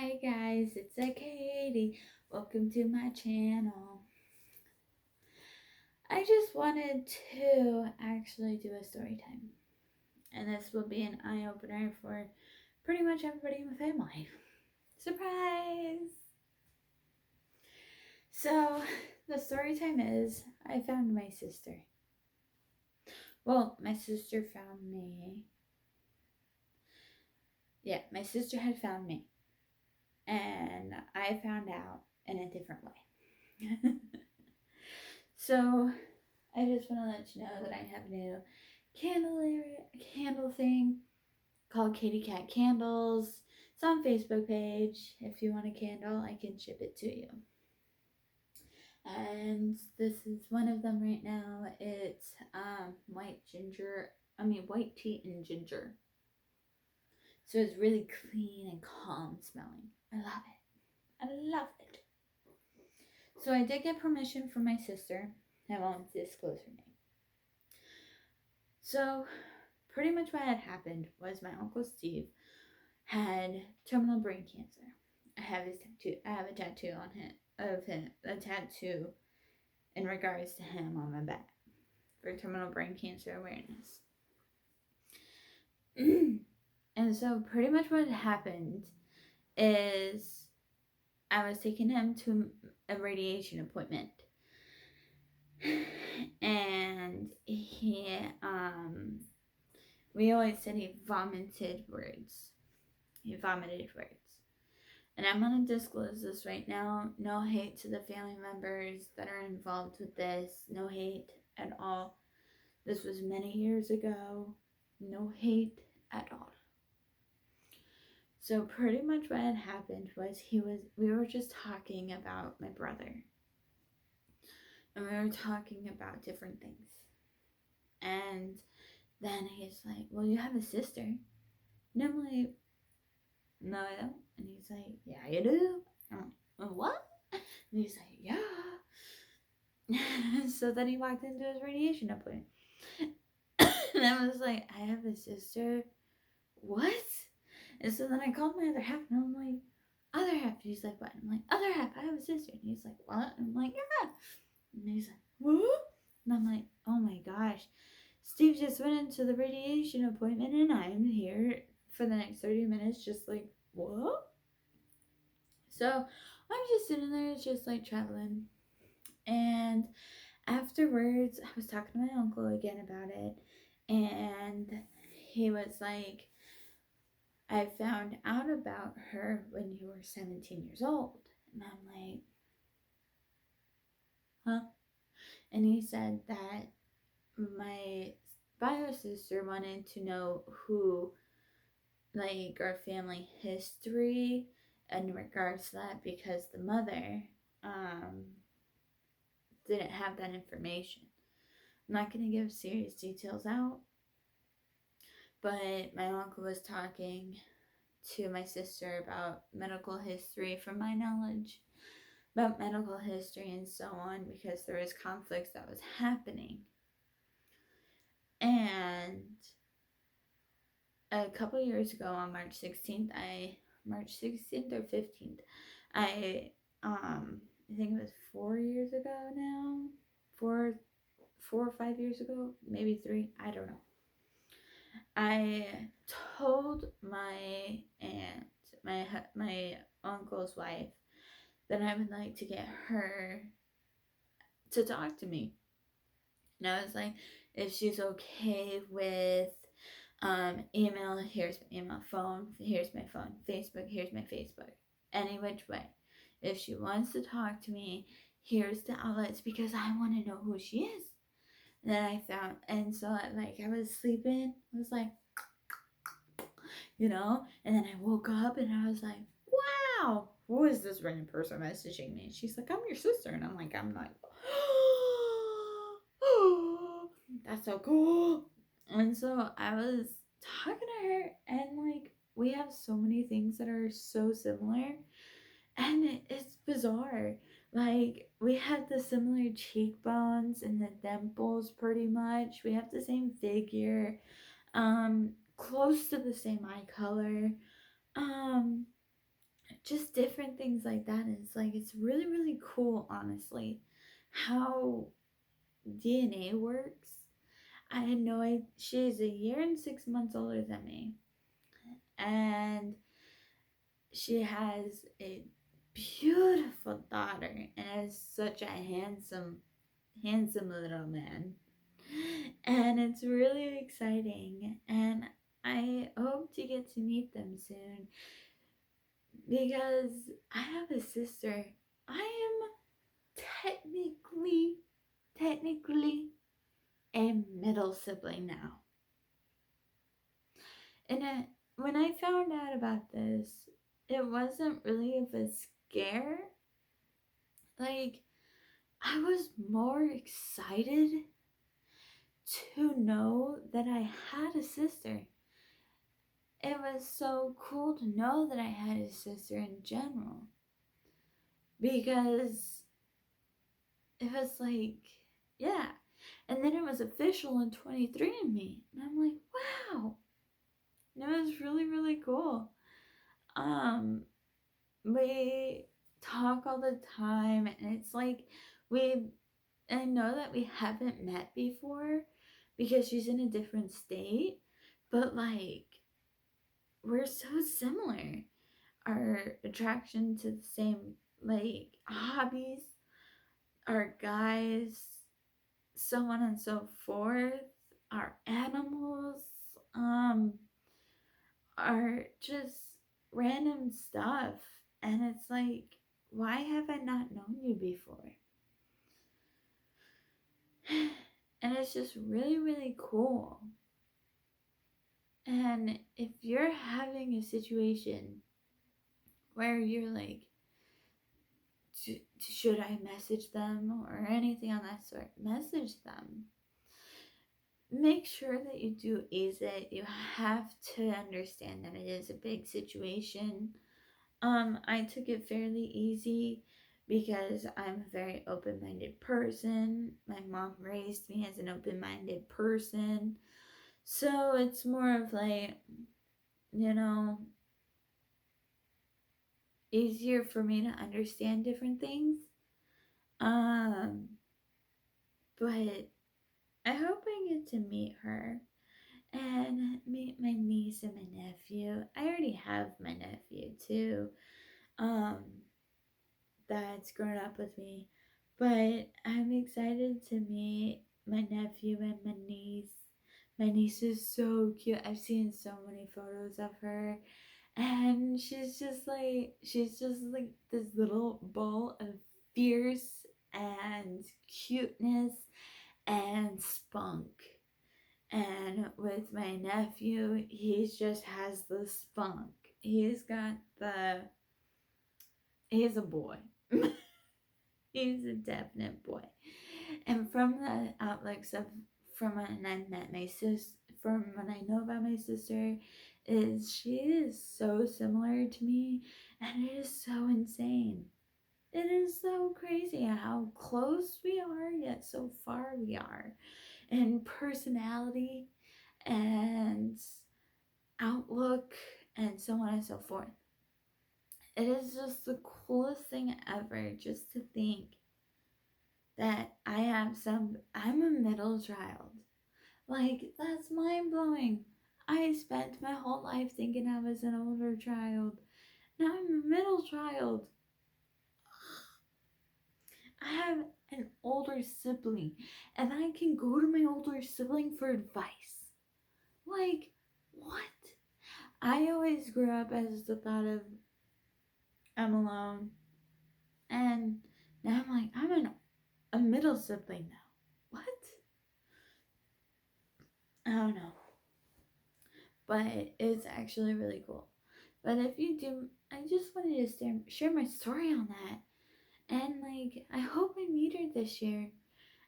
Hi guys, it's Katie. Welcome to my channel. I just wanted to actually do a story time. And this will be an eye opener for pretty much everybody in my family. Surprise! So, the story time is I found my sister. Well, my sister found me. Yeah, my sister had found me. And I found out in a different way. So, I just want to let you know that I have a new candle thing called Katie Cat Candles. It's on Facebook page. If you want a candle, I can ship it to you. And this is one of them right now. It's white tea and ginger. So it's really clean and calm smelling. I love it. I love it. So I did get permission from my sister. I won't disclose her name. So pretty much what had happened was my Uncle Steve had terminal brain cancer. I have his tattoo. I have a tattoo on him of him, a tattoo in regards to him on my back for terminal brain cancer awareness. And so pretty much what happened is I was taking him to a radiation appointment. And we always said he vomited words. He vomited words. And I'm going to disclose this right now. No hate to the family members that are involved with this. No hate at all. This was many years ago. No hate at all. So pretty much what had happened was we were just talking about my brother. And we were talking about different things. And then he's like, well, you have a sister. And I'm like, no, I don't. And he's like, yeah, you do. I'm like, well, what? And he's like, yeah. So then he walked into his radiation appointment. And I was like, I have a sister. What? And so then I called my other half and I'm like, other half. And he's like, what? And I'm like, other half, I have a sister. And he's like, what? And I'm like, yeah. And he's like, what? And I'm like, oh my gosh. Steve just went into the radiation appointment and I'm here for the next 30 minutes just like, what? So I'm just sitting there just like traveling. And afterwards, I was talking to my uncle again about it. And he was like, I found out about her when you were 17 years old. And I'm like, huh? And he said that my bio sister wanted to know who, like, our family history in regards to that because the mother didn't have that information. I'm not going to give serious details out, but my uncle was talking to my sister about medical history from my knowledge about medical history and so on because there was conflicts that was happening. And a couple years ago on March 16th or 15th, I think it was 4 years ago now, 4 or 5 years ago, maybe 3, I don't know. I told my aunt, my uncle's wife, that I would like to get her to talk to me. And I was like, if she's okay with email, here's my email, phone, here's my phone, Facebook, here's my Facebook, any which way. If she wants to talk to me, here's the outlets because I want to know who she is. And then I found, and so like I was sleeping, I was like, and then I woke up and I was like, wow, who is this random person messaging me? She's like, I'm your sister. And I'm like, that's so cool. And so I was talking to her and like, we have so many things that are so similar and it's bizarre. Like, we have the similar cheekbones and the dimples pretty much. We have the same figure. Close to the same eye color. just different things like that. And it's like, it's really, really cool, honestly, how DNA works. I had no idea. She's a year and 6 months older than me. And she has a beautiful daughter and is such a handsome little man. And it's really exciting. And I hope to get to meet them soon because I have a sister. I am technically a middle sibling now. And when I found out about this, it wasn't really of a scare. Like, I was more excited to know that I had a sister. It was so cool to know that I had a sister in general. Because it was like, yeah. And then it was official on 23andMe. And I'm like, wow. And it was really, really cool. We talk all the time, and it's like I know that we haven't met before because she's in a different state, but like we're so similar. Our attraction to the same like hobbies, our guys, so on and so forth, our animals, are just random stuff. And it's like, why have I not known you before? And it's just really, really cool. And if you're having a situation where you're like, should I message them or anything on that sort, message them. Make sure that you do ease it. You have to understand that it is a big situation. I took it fairly easy because I'm a very open-minded person. My mom raised me as an open-minded person. So it's more of like, you know, easier for me to understand different things. But I hope I get to meet her and meet my niece and my nephew. I already have my nephew too. Um, that's grown up with me. But I'm excited to meet my nephew and my niece. My niece is so cute. I've seen so many photos of her. And she's just like this little ball of fierce and cuteness and spunk. And with my nephew, he just has the spunk. He's a boy. He's a definite boy. And from the outlooks of from when I met my sis, from when I know about my sister, is she is so similar to me, and it is so insane. It is so crazy how close we are, yet so far we are in personality and outlook and so on and so forth. It is just the coolest thing ever just to think that I'm a middle child. Like, that's mind blowing. I spent my whole life thinking I was an older child. Now I'm a middle child. I have an older sibling, and I can go to my older sibling for advice. Like, what? I always grew up as the thought of I'm alone, and now I'm like, a middle sibling now. What? I don't know. But it's actually really cool. But if you do, I just wanted to share my story on that. And like, I hope I meet her this year.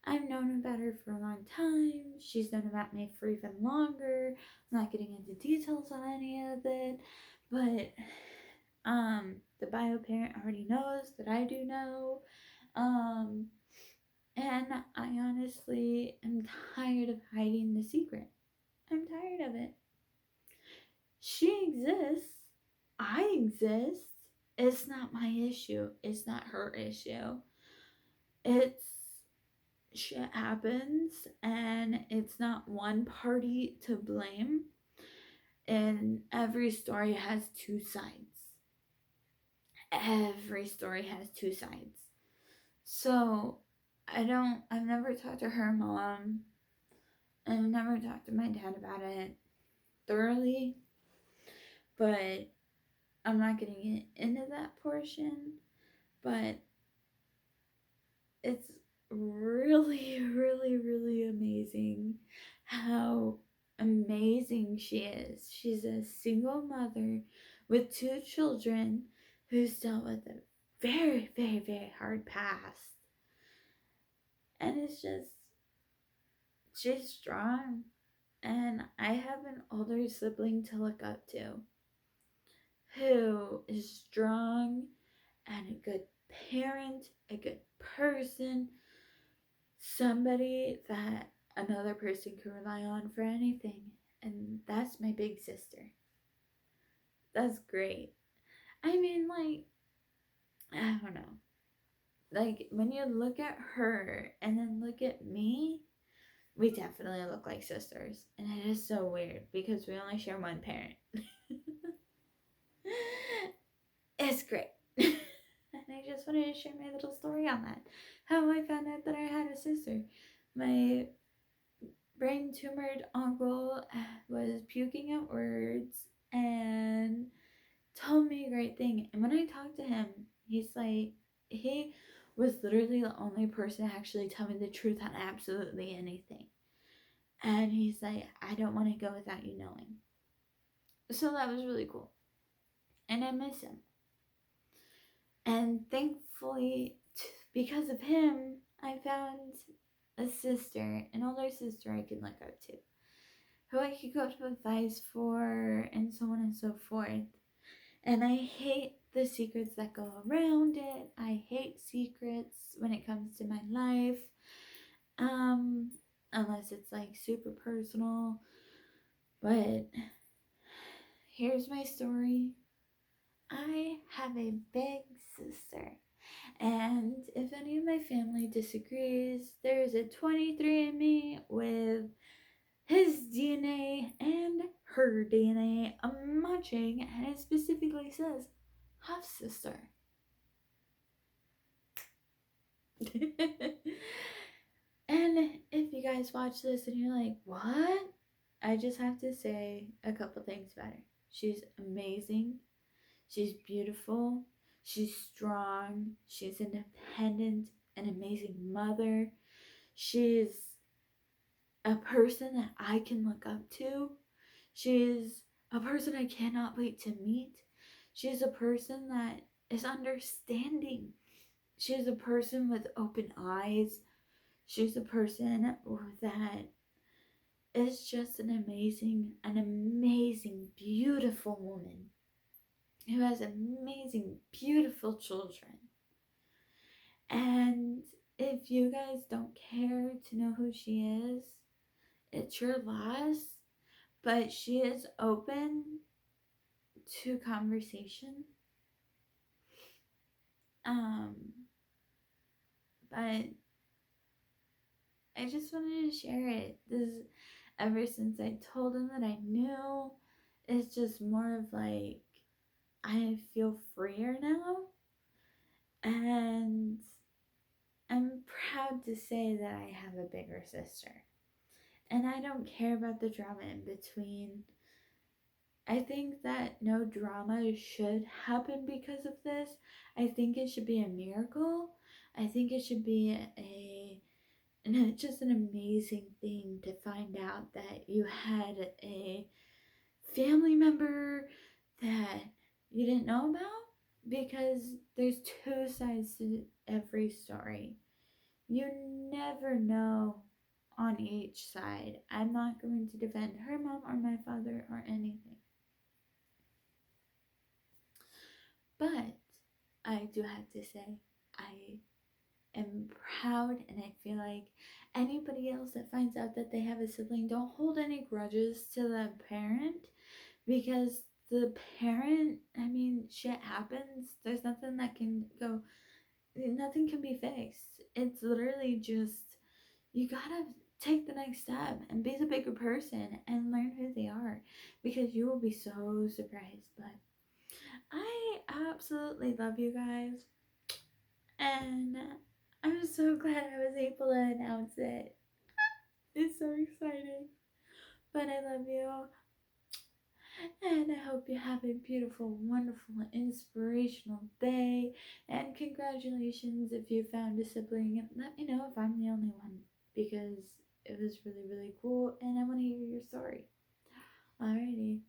I've known about her for a long time. She's known about me for even longer. I'm not getting into details on any of it. But the bio parent already knows that I do know. And I honestly am tired of hiding the secret. I'm tired of it. She exists. I exist. It's not my issue. It's not her issue. It's shit happens, and it's not one party to blame. And every story has two sides. Every story has two sides. So I've never talked to her mom. I've never talked to my dad about it thoroughly, but I'm not getting into that portion. But it's really, really, really amazing how amazing she is. She's a single mother with two children who's dealt with a very, very, very hard past. And it's just, she's strong. And I have an older sibling to look up to who is strong and a good parent, a good person, somebody that another person can rely on for anything. And that's my big sister. That's great. I mean, like, I don't know. Like, when you look at her and then look at me, we definitely look like sisters. And it is so weird because we only share one parent. It's great. And I just wanted to share my little story on that. How I found out that I had a sister. My brain tumored uncle was puking out words and told me a great thing. And when I talked to him, he's like, he was literally the only person to actually tell me the truth on absolutely anything. And he's like, I don't want to go without you knowing. So that was really cool. And I miss him. And thankfully, because of him, I found a sister, an older sister I can look up to, who I could go to advice for, and so on and so forth. And I hate the secrets that go around it. I hate secrets when it comes to my life. Unless it's like super personal. But here's my story. I have a big sister. And if any of my family disagrees, there's a 23andMe with his DNA and her DNA matching, and it specifically says half sister. And if you guys watch this and you're like, what? I just have to say a couple things about her. She's amazing. She's beautiful. She's strong. She's independent, an amazing mother. She's a person that I can look up to. She's a person I cannot wait to meet. She's a person that is understanding. She's a person with open eyes. She's a person that is just an amazing, beautiful woman who has amazing, beautiful children. And if you guys don't care to know who she is, it's your loss. But she is open to conversation. But I just wanted to share it. This, ever since I told him that I knew, it's just more of like, I feel freer now. And I'm proud to say that I have a bigger sister. And I don't care about the drama in between. I think that no drama should happen because of this. I think it should be a miracle. I think it should be just an amazing thing to find out that you had a family member that you didn't know about, because there's two sides to every story. You never know on each side. I'm not going to defend her mom or my father or anything. But I do have to say, I am proud, and I feel like anybody else that finds out that they have a sibling, don't hold any grudges to the parent, because the parent, I mean, shit happens. There's nothing that can go, nothing can be fixed. It's literally just, you gotta take the next step and be the bigger person and learn who they are, because you will be so surprised. But I absolutely love you guys, and I'm so glad I was able to announce it. It's so exciting. But I love you, and I hope you have a beautiful, wonderful, inspirational day. And congratulations if you found a sibling. Let me know if I'm the only one, because it was really, really cool, and I want to hear your story. Alrighty.